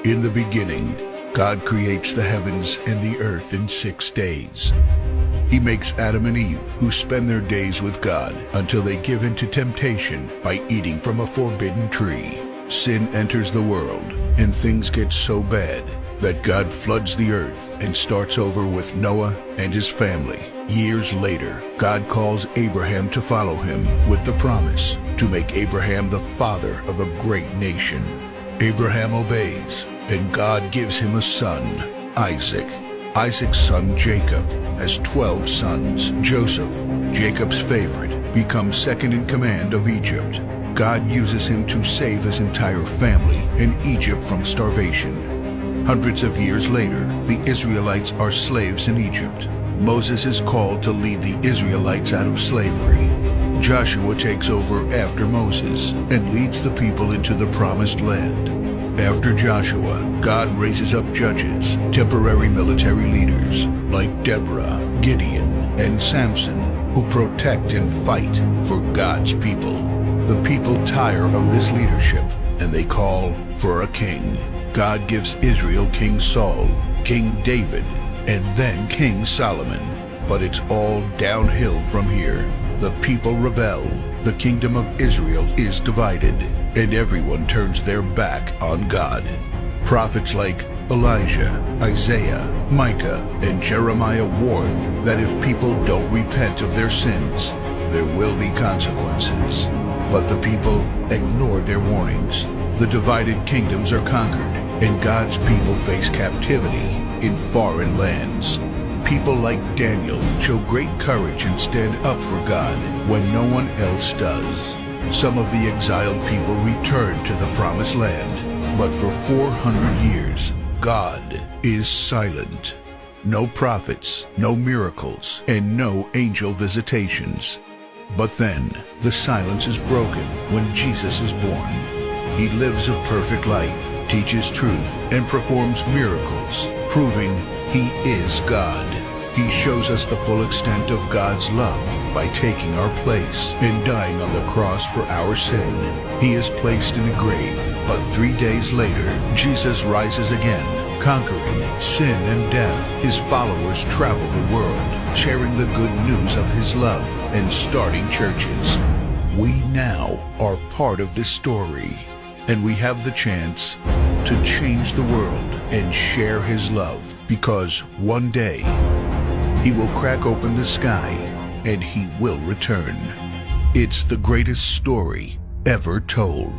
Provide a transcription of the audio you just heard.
In the beginning, God creates the heavens and the earth in 6 days. He makes Adam and Eve, who spend their days with God until they give in to temptation by eating from a forbidden tree. Sin enters the world, and things get so bad that God floods the earth and starts over with Noah and his family. Years later, God calls Abraham to follow him with the promise to make Abraham the father of a great nation. Abraham obeys, and God gives him a son, Isaac. Isaac's son Jacob has 12 sons. Joseph, Jacob's favorite, becomes second in command of Egypt. God uses him to save his entire family and Egypt from starvation. Hundreds of years later, the Israelites are slaves in Egypt. Moses is called to lead the Israelites out of slavery. Joshua takes over after Moses and leads the people into the promised land. After Joshua, God raises up judges, temporary military leaders like Deborah, Gideon, and Samson, who protect and fight for God's people. The people tire of this leadership, and they call for a king. God gives Israel King Saul, King David, and then King Solomon. But it's all downhill from here. The people rebel. The kingdom of Israel is divided, and everyone turns their back on God. Prophets like Elijah, Isaiah, Micah, and Jeremiah warn that if people don't repent of their sins, there will be consequences. But the people ignore their warnings. The divided kingdoms are conquered, and God's people face captivity in foreign lands. People like Daniel show great courage and stand up for God when no one else does. Some of the exiled people return to the promised land, but for 400 years, God is silent. No prophets, no miracles, and no angel visitations. But then, the silence is broken when Jesus is born. He lives a perfect life, teaches truth, and performs miracles, proving He is God. He shows us the full extent of God's love by taking our place and dying on the cross for our sin. He is placed in a grave, but 3 days later, Jesus rises again, conquering sin and death. His followers travel the world, sharing the good news of His love and starting churches. We now are part of this story, and we have the chance to change the world and share His love, because one day He will crack open the sky and He will return. It's the greatest story ever told.